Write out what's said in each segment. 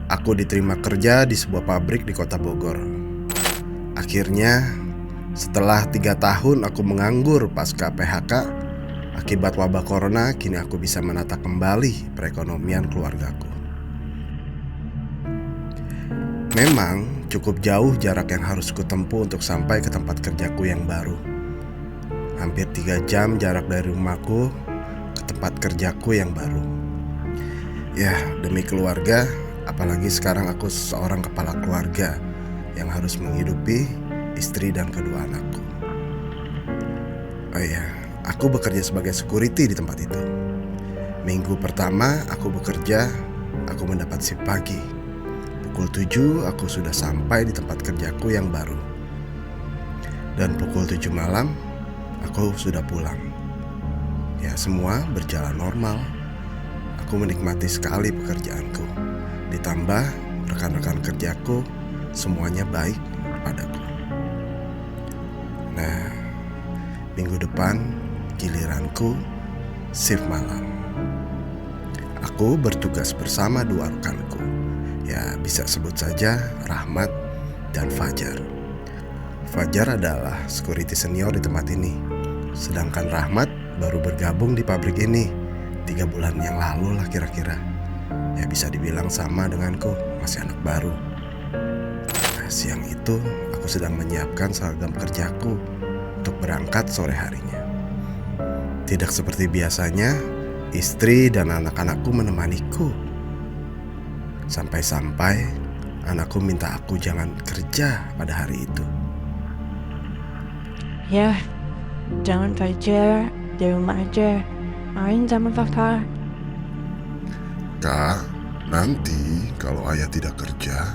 Aku diterima kerja di sebuah pabrik di kota Bogor. Akhirnya, setelah 3 tahun aku menganggur pasca PHK akibat wabah corona, kini aku bisa menata kembali perekonomian keluargaku. Memang cukup jauh jarak yang harus kutempuh untuk sampai ke tempat kerjaku yang baru. Hampir 3 jam jarak dari rumahku ke tempat kerjaku yang baru. Ya, demi keluarga, apalagi sekarang aku seorang kepala keluarga yang harus menghidupi istri dan kedua anakku. Oh iya, aku bekerja sebagai security di tempat itu. Minggu pertama aku bekerja, aku mendapat shift pagi. Pukul 7 aku sudah sampai di tempat kerjaku yang baru. Dan pukul 7 malam aku sudah pulang. Ya, semua berjalan normal. Aku menikmati sekali pekerjaanku. Ditambah rekan-rekan kerjaku semuanya baik padaku. Nah, minggu depan giliranku shift malam. Aku bertugas bersama 2 rekanku. Ya, bisa sebut saja Rahmat dan Fajar. Fajar adalah security senior di tempat ini. Sedangkan Rahmat baru bergabung di pabrik ini 3 bulan yang lalu lah kira-kira. Ya, bisa dibilang sama denganku, masih anak baru. Nah, siang itu aku sedang menyiapkan seragam kerjaku untuk berangkat sore harinya. Tidak seperti biasanya, istri dan anak-anakku menemaniku. Sampai-sampai anakku minta aku jangan kerja pada hari itu. Ya, jangan kerja di rumah aja. Main sama kakak. Kak, nanti kalau ayah tidak kerja,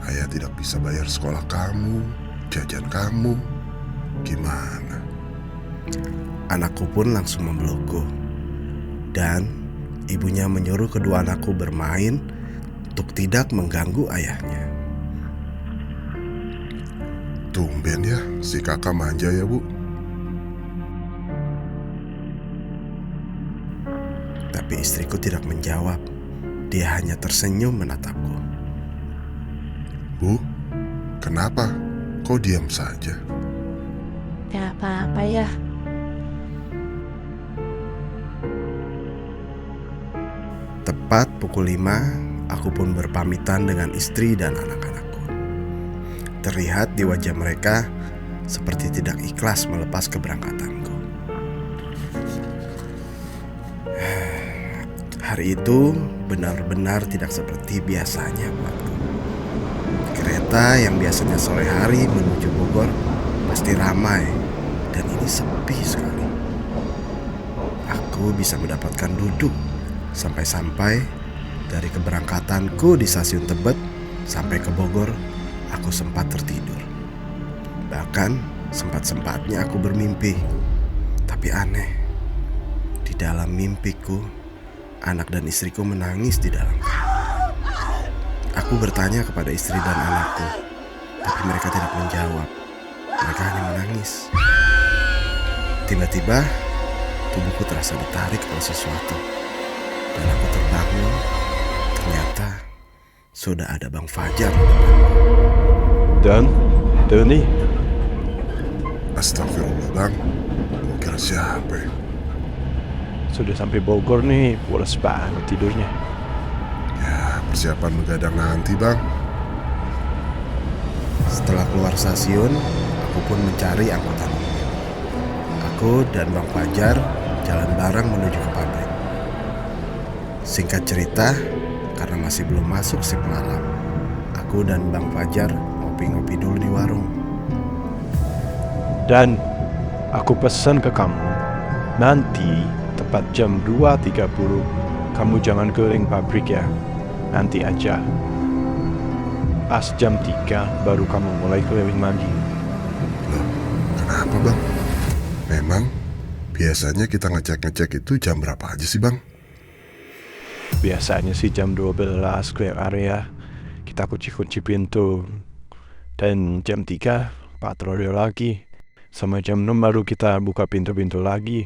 ayah tidak bisa bayar sekolah kamu, jajan kamu. Gimana? Anakku pun langsung memelukku. Dan ibunya menyuruh kedua anakku bermain untuk tidak mengganggu ayahnya. Tumben ya, si kakak manja ya, Bu. Tapi istriku tidak menjawab. Dia hanya tersenyum menatapku. Bu, kenapa? Kok diam saja? Gak apa-apa ya. Tepat pukul 5, aku pun berpamitan dengan istri dan anak-anakku. Terlihat di wajah mereka seperti tidak ikhlas melepas keberangkatanku. Hari itu benar-benar tidak seperti biasanya buatku. Kereta yang biasanya sore hari menuju Bogor pasti ramai, dan ini sepi sekali. Aku bisa mendapatkan duduk sampai-sampai dari keberangkatanku di stasiun Tebet sampai ke Bogor, aku sempat tertidur. Bahkan sempat-sempatnya aku bermimpi. Tapi aneh, di dalam mimpiku, anak dan istriku menangis di dalam. Aku bertanya kepada istri dan anakku, tapi mereka tidak menjawab. Mereka hanya menangis. Tiba-tiba, tubuhku terasa ditarik oleh sesuatu. Dan aku terbangun. Ternyata sudah ada Bang Fajar di depanku. Dan Tony, Astagfirullah, Bang. Gua kira siapa ya? sudah sampai Bogor nih, pulas banget tidurnya. Ya, persiapan begadang nanti, Bang. Setelah keluar stasiun, aku pun mencari angkutan umum. Aku dan Bang Fajar jalan bareng menuju ke pabrik. Singkat cerita, karena masih belum masuk shift malam, aku dan Bang Fajar ngopi-ngopi dulu di warung. Dan aku pesan ke kamu, nanti tepat jam 2.30 kamu jangan keliling pabrik ya. Nanti aja. Pas jam 3 baru kamu mulai keliling lagi. Loh, kenapa, Bang? Memang biasanya kita ngecek-ngecek itu jam berapa aja sih, Bang? Biasanya sih jam 12 clear area, kita kunci-kunci pintu. Dan jam 3 patroli lagi. Sama jam 6 baru kita buka pintu-pintu lagi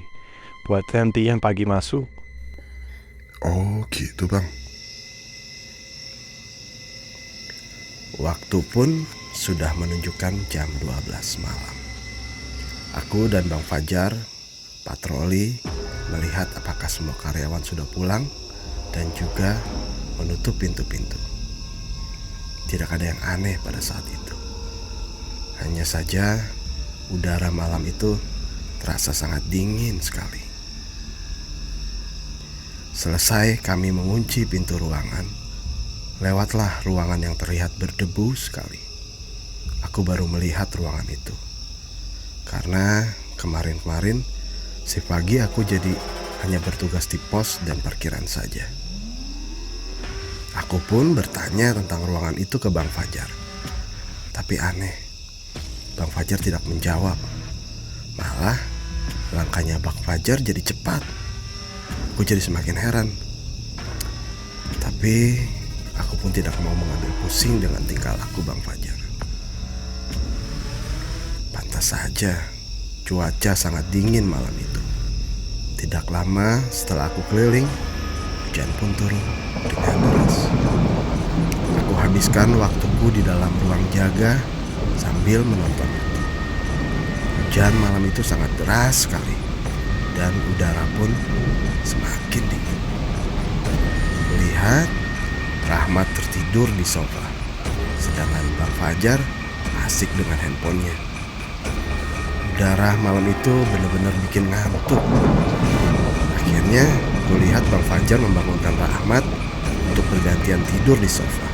buat nanti yang pagi masuk. Oh gitu bang. Waktu pun sudah menunjukkan jam 12 malam. Aku dan Bang Fajar patroli melihat apakah semua karyawan sudah pulang dan juga menutup pintu-pintu. Tidak ada yang aneh pada saat itu. Hanya saja udara malam itu terasa sangat dingin sekali. Selesai kami mengunci pintu ruangan, lewatlah ruangan yang terlihat berdebu sekali. Aku baru melihat ruangan itu. Karena kemarin-kemarin si pagi aku jadi hanya bertugas di pos dan parkiran saja. Aku pun bertanya tentang ruangan itu ke Bang Fajar. Tapi aneh, Bang Fajar tidak menjawab. Malah langkahnya Bang Fajar jadi cepat. Aku jadi semakin heran. Tapi aku pun tidak mau mengambil pusing dengan tingkah laku Bang Fajar. Pantas saja cuaca sangat dingin malam itu. Tidak lama setelah aku keliling, hujan pun turun dengan deras. Aku habiskan waktuku di dalam ruang jaga sambil menonton itu. Hujan malam itu sangat deras sekali dan udara pun semakin dingin. Lihat, Rahmat tertidur di sofa, sedangkan Bang Fajar asik dengan handphonenya. Udara malam itu benar-benar bikin ngantuk. Akhirnya, aku lihat Bang Fajar membangunkan Rahmat untuk bergantian tidur di sofa.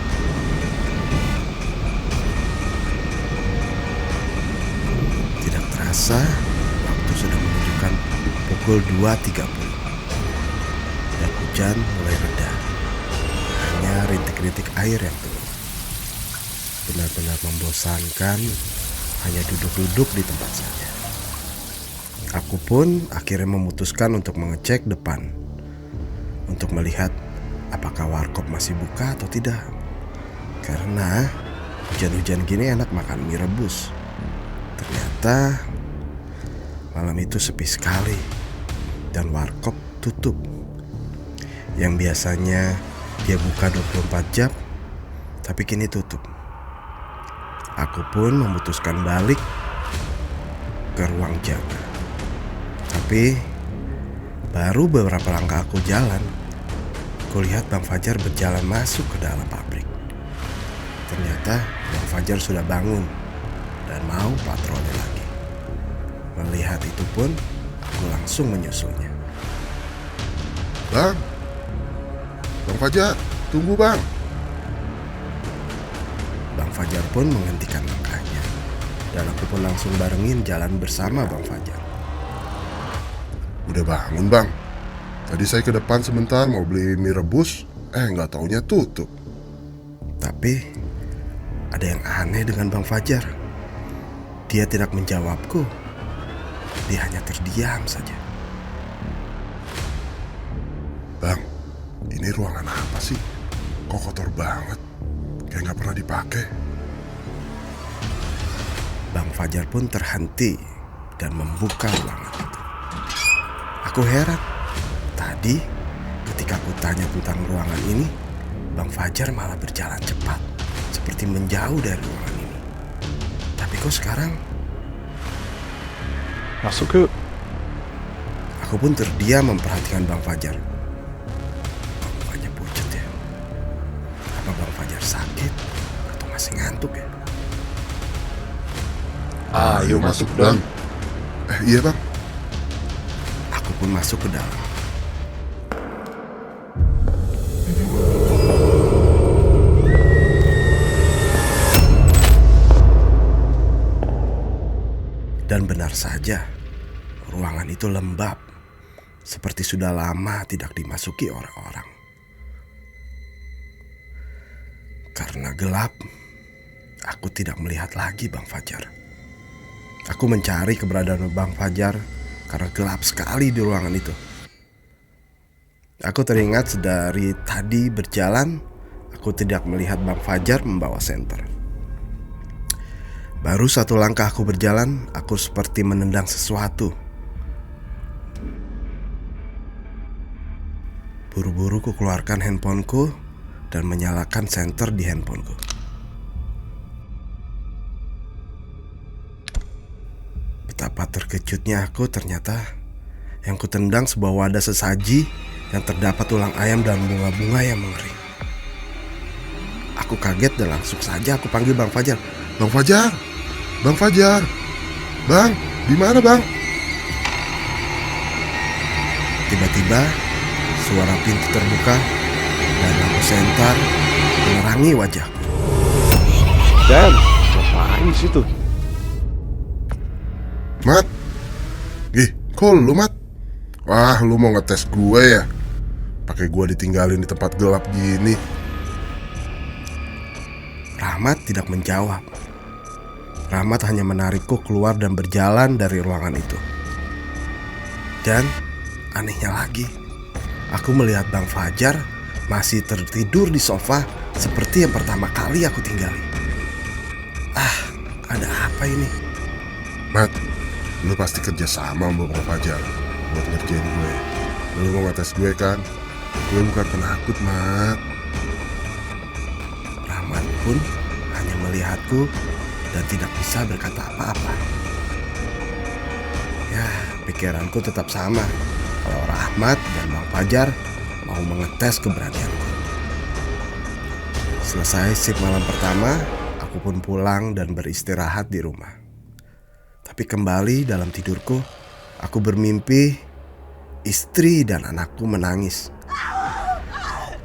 Tidak terasa, waktu sudah menunjukkan pukul 2.30 dan hujan mulai reda. Hanya rintik-rintik air yang turun. Benar-benar membosankan hanya duduk-duduk di tempat saja. Aku pun akhirnya memutuskan untuk mengecek depan untuk melihat apakah warkop masih buka atau tidak. Karena hujan-hujan gini enak makan mie rebus. Ternyata malam itu sepi sekali dan warkop tutup. Yang biasanya dia buka 24 jam, tapi kini tutup. Aku pun memutuskan balik ke ruang jaga. Tapi baru beberapa langkah aku jalan, aku lihat Bang Fajar berjalan masuk ke dalam pabrik. Ternyata Bang Fajar sudah bangun dan mau patroli lagi. Melihat itu pun, aku langsung menyusulnya. Bang Fajar, tunggu bang. Bang Fajar pun menghentikan langkahnya dan aku pun langsung barengin jalan bersama Bang Fajar. Udah bangun bang. Tadi saya ke depan sebentar mau beli mie rebus, nggak taunya tutup. Tapi ada yang aneh dengan Bang Fajar. Dia tidak menjawabku. Dia hanya terdiam saja. Bang, ini ruangan apa sih? Kok kotor banget? Kayak nggak pernah dipakai. Bang Fajar pun terhenti dan membuka ruangan itu. Aku heran. Tadi ketika aku tanya tentang ruangan ini, Bang Fajar malah berjalan cepat, seperti menjauh dari ruangan ini. Tapi kok sekarang Masuk ke. aku pun terdiam memperhatikan Bang Fajar. Kok mukanya pucat ya? Apa Bang Fajar sakit atau masih ngantuk ya? Ayo masuk bang. Iya bang. Aku pun masuk ke dalam. Dan benar saja, ruangan itu lembab, seperti sudah lama tidak dimasuki orang-orang. Karena gelap, aku tidak melihat lagi Bang Fajar. Aku mencari keberadaan Bang Fajar karena gelap sekali di ruangan itu. Aku teringat dari tadi berjalan, aku tidak melihat Bang Fajar membawa senter. Baru satu langkah aku berjalan, aku seperti menendang sesuatu. Buru-buru ku keluarkan handphoneku dan menyalakan senter di handphoneku. Betapa terkejutnya aku, ternyata yang kutendang sebuah wadah sesaji yang terdapat tulang ayam dan bunga-bunga yang mengering. Aku kaget dan langsung saja aku panggil Bang Fajar. Bang Fajar, Bang Fajar, Bang, di mana Bang? Tiba-tiba suara pintu terbuka dan lampu senter menerangi wajahku. Dan ngapain situ? Mat, kok lu Mat? Wah, lu mau ngetes gue ya? Pakai gue ditinggalin di tempat gelap gini. Rahmat tidak menjawab. Rahmat hanya menarikku keluar dan berjalan dari ruangan itu. Dan anehnya lagi, aku melihat Bang Fajar masih tertidur di sofa seperti yang pertama kali aku tinggali. Ada apa ini? Mat, lu pasti kerja sama sama Bang Fajar buat ngerjain gue. Lu mau ngetes gue kan? Gue bukan penakut, Mat. Rahmat pun hanya melihatku dan tidak bisa berkata apa-apa. Ya, pikiranku tetap sama. Kalau Rahmat dan Bang Fajar mau mengetes keberanianku. Selesai shift malam pertama, aku pun pulang dan beristirahat di rumah. Tapi kembali dalam tidurku, aku bermimpi istri dan anakku menangis.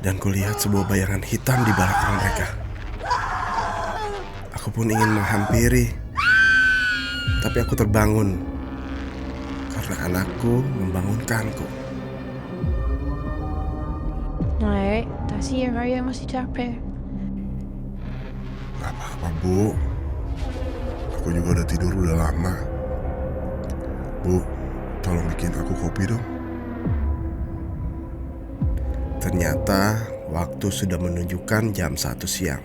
Dan kulihat sebuah bayangan hitam di belakang mereka. Aku pun ingin menghampiri, tapi aku terbangun karena anakku membangunkanku. Nee, daar zie je waar je masih capek. Gak apa-apa, Bu. Aku juga udah tidur udah lama. Bu, tolong bikin aku kopi dong. Ternyata waktu sudah menunjukkan jam 1 siang.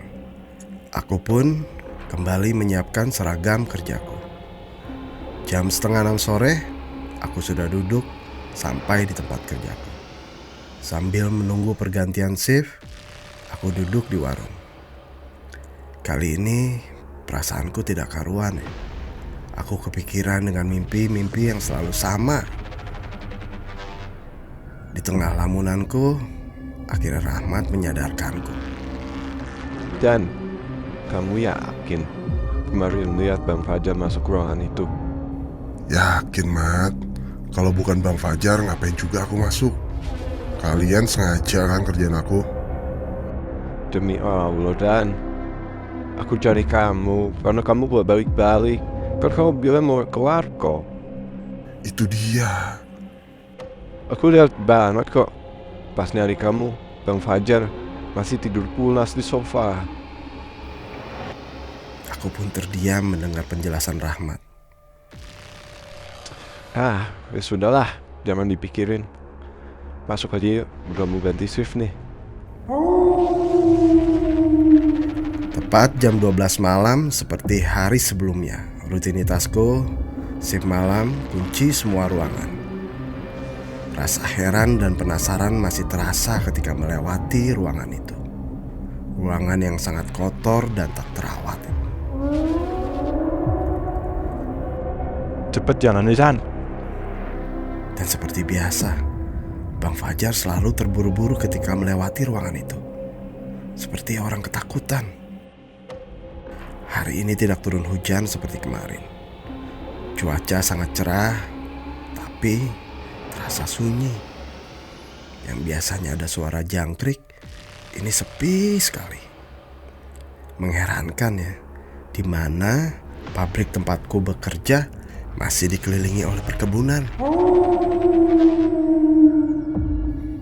Aku pun kembali menyiapkan seragam kerjaku. Jam 5:30 sore, aku sudah duduk sampai di tempat kerjaku. Sambil menunggu pergantian shift, aku duduk di warung. Kali ini perasaanku tidak karuan. Aku kepikiran dengan mimpi-mimpi yang selalu sama. Di tengah lamunanku, akhirnya Rahmat menyadarkanku. Dan kamu yakin kemarin lihat Bang Fajar masuk ruangan itu? Yakin, Mat. Kalau bukan Bang Fajar, ngapain juga aku masuk? Kalian sengaja kan kerjain aku? Demi Allah, Dan, aku cari kamu karena kamu boleh balik-balik. Kan kamu bilang mau keluar kok. Itu dia. Aku lihat banget kok. Pas nyari kamu, Bang Fajar masih tidur pulas di sofa. Aku pun terdiam mendengar penjelasan Rahmat. Ya sudahlah, jangan dipikirin. Masuk aja yuk, udah mau ganti shift nih. Tepat jam 12 malam seperti hari sebelumnya. Rutinitasku, shift malam, kunci semua ruangan. Rasa heran dan penasaran masih terasa ketika melewati ruangan itu. Ruangan yang sangat kotor dan tak terawat. Cepet jalan Nizan. Dan seperti biasa, Bang Fajar selalu terburu-buru ketika melewati ruangan itu. Seperti orang ketakutan. Hari ini tidak turun hujan seperti kemarin. Cuaca sangat cerah, tapi terasa sunyi. Yang biasanya ada suara jangkrik, ini sepi sekali. Mengherankan ya, di mana pabrik tempatku bekerja masih dikelilingi oleh perkebunan.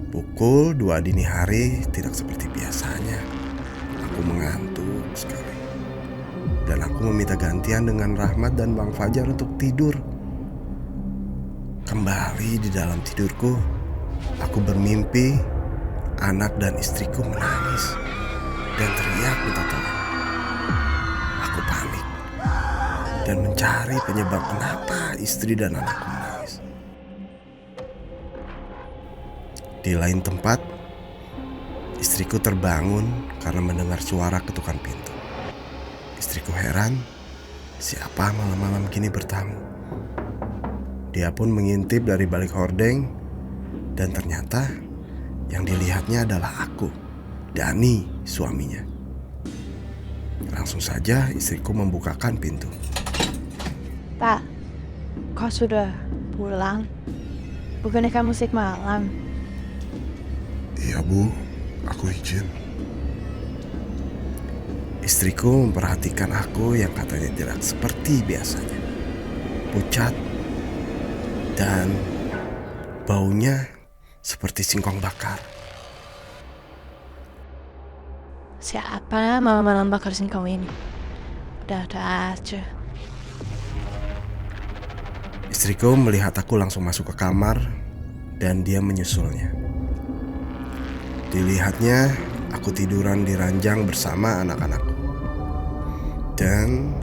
Pukul 2 dini hari tidak seperti biasanya. Aku mengantuk sekali. Dan aku meminta gantian dengan Rahmat dan Bang Fajar untuk tidur. Kembali di dalam tidurku, aku bermimpi anak dan istriku menangis dan teriak minta tolong. Aku panik dan mencari penyebab kenapa istri dan anakku menangis. Di lain tempat, istriku terbangun karena mendengar suara ketukan pintu. Istriku heran, siapa malam-malam gini bertamu? Dia pun mengintip dari balik hordeng, dan ternyata yang dilihatnya adalah aku, Dani, suaminya. Langsung saja istriku membukakan pintu. Tak, kau sudah pulang? Bukannya kamu musik malam? Iya Bu, aku izin. Istriku memperhatikan aku yang katanya tidak seperti biasanya. Pucat dan baunya seperti singkong bakar. Siapa malam-malam bakar singkong ini? Udah aja. Istriku melihat aku langsung masuk ke kamar dan dia menyusulnya. Dilihatnya aku tiduran di ranjang bersama anak-anakku. Dan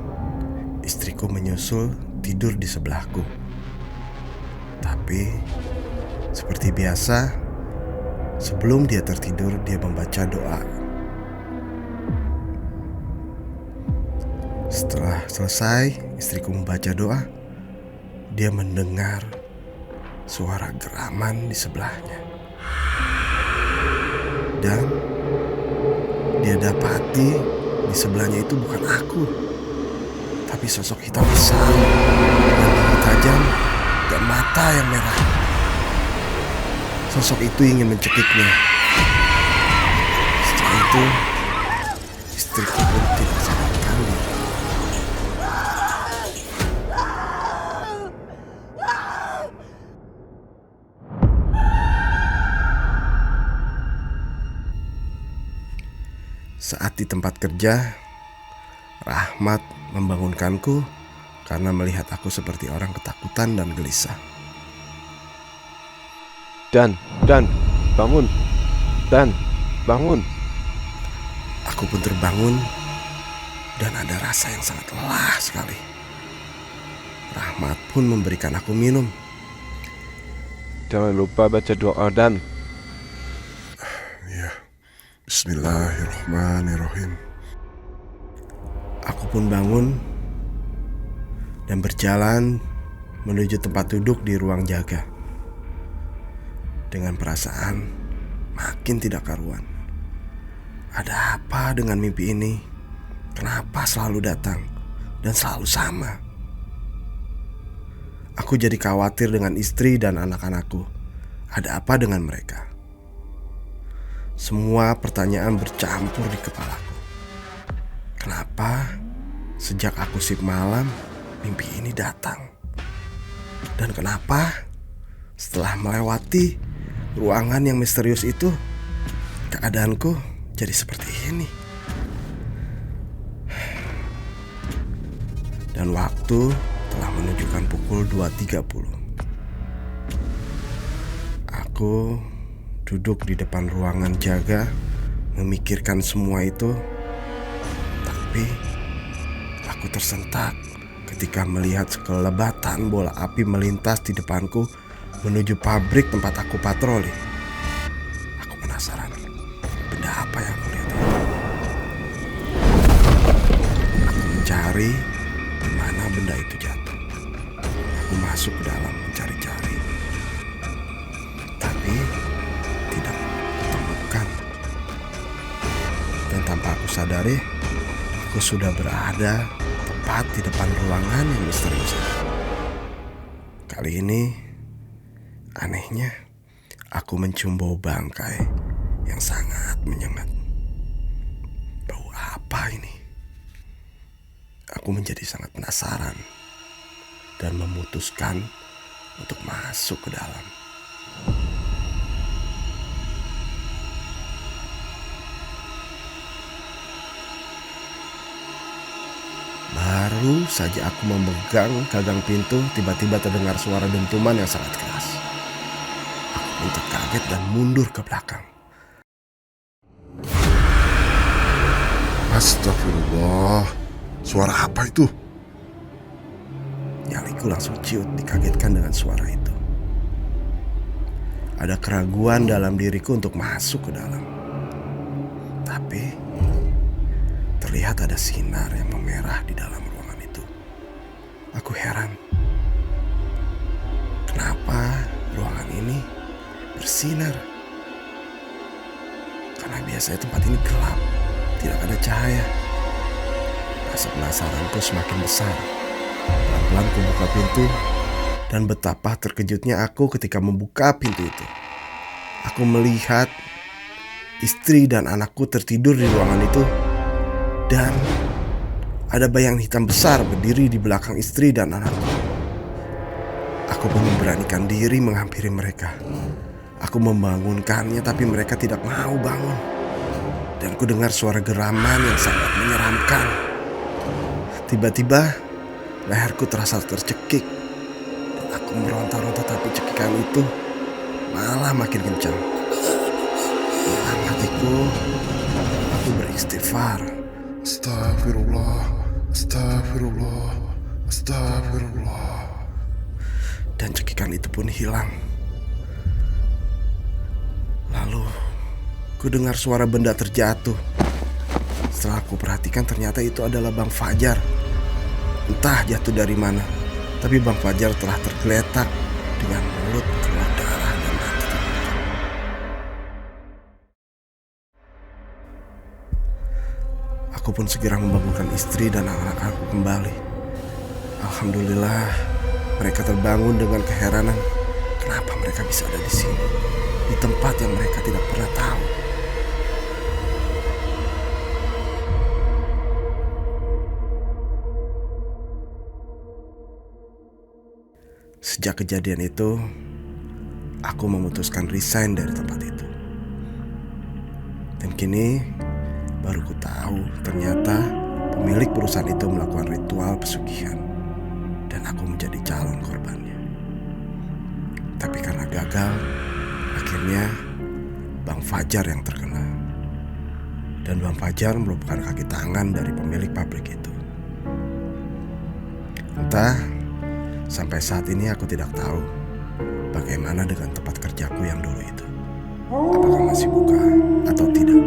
istriku menyusul tidur di sebelahku. Tapi seperti biasa, sebelum dia tertidur dia membaca doa. Setelah selesai istriku membaca doa, dia mendengar suara geraman di sebelahnya. Dan dia dapati di sebelahnya itu bukan aku, tapi sosok hitam besar dengan gigi tajam dan mata yang merah. Sosok itu ingin mencekiknya. Setelah itu, istriku pun tidak sadarkan diri. Saat di tempat kerja, Rahmat membangunkanku karena melihat aku seperti orang ketakutan dan gelisah. Dan, bangun. Dan, bangun. Aku pun terbangun dan ada rasa yang sangat lelah sekali. Rahmat pun memberikan aku minum. Jangan lupa baca doa Dan. Ya, Bismillahirrahmanirrahim. Aku pun bangun dan berjalan menuju tempat duduk di ruang jaga. Dengan perasaan makin tidak karuan. Ada apa dengan mimpi ini? Kenapa selalu datang dan selalu sama? Aku jadi khawatir dengan istri dan anak-anakku. Ada apa dengan mereka? Semua pertanyaan bercampur di kepalaku. Kenapa sejak aku shift malam mimpi ini datang? Dan kenapa setelah melewati ruangan yang misterius itu keadaanku jadi seperti ini? Dan waktu telah menunjukkan pukul 2.30. Aku duduk di depan ruangan jaga memikirkan semua itu. Tapi aku tersentak ketika melihat sekelebatan bola api melintas di depanku menuju pabrik tempat aku patroli. Aku penasaran, benda apa yang aku lihat itu? Aku mencari di mana benda itu jatuh. Aku masuk ke dalam mencari-cari, tapi tidak kutemukan. Dan tanpa aku sadari, aku sudah berada tepat di depan ruangan yang misterius itu. Kali ini anehnya, aku mencium bau bangkai yang sangat menyengat. Bau apa ini? Aku menjadi sangat penasaran dan memutuskan untuk masuk ke dalam. Baru saja aku memegang gagang pintu, tiba-tiba terdengar suara dentuman yang sangat keras. Aku pun terkaget dan mundur ke belakang. Astagfirullah. Suara apa itu? Nyaliku langsung ciut dikagetkan dengan suara itu. Ada keraguan dalam diriku untuk masuk ke dalam. Tapi terlihat ada sinar yang memerah di dalam ruangan itu. Aku heran. Kenapa ruangan ini bersinar? Karena biasanya tempat ini gelap, tidak ada cahaya. Rasa penasaranku semakin besar. Pelan-pelan ku buka pintu, dan betapa terkejutnya aku ketika membuka pintu itu. Aku melihat istri dan anakku tertidur di ruangan itu, dan ada bayangan hitam besar berdiri di belakang istri dan anakku. Aku pun memberanikan diri menghampiri mereka. Aku membangunkannya, tapi mereka tidak mau bangun. Dan ku dengar suara geraman yang sangat menyeramkan. Tiba-tiba leherku terasa tercekik, dan aku meronta-ronta, tapi cekikan itu malah makin kencang. Dalam hatiku, aku beristighfar. Astagfirullah, astagfirullah, astagfirullah. Dan cekikan itu pun hilang. Lalu ku dengar suara benda terjatuh. Setelah aku perhatikan, ternyata itu adalah Bang Fajar. Entah jatuh dari mana, tapi Bang Fajar telah tergeletak dengan mulut keluar darah dan mati terbuka. Aku pun segera membangunkan istri dan anak-anakku kembali. Alhamdulillah, mereka terbangun dengan keheranan. Kenapa mereka bisa ada di sini, di tempat yang mereka tidak pernah tahu? Sejak kejadian itu, aku memutuskan resign dari tempat itu. Dan kini baru ku tahu ternyata pemilik perusahaan itu melakukan ritual pesugihan, dan aku menjadi calon korbannya. Tapi karena gagal, akhirnya Bang Fajar yang terkena. Dan Bang Fajar merupakan kaki tangan dari pemilik pabrik itu. Entah, sampai saat ini aku tidak tahu bagaimana dengan tempat kerjaku yang dulu itu. Apakah masih buka atau tidak?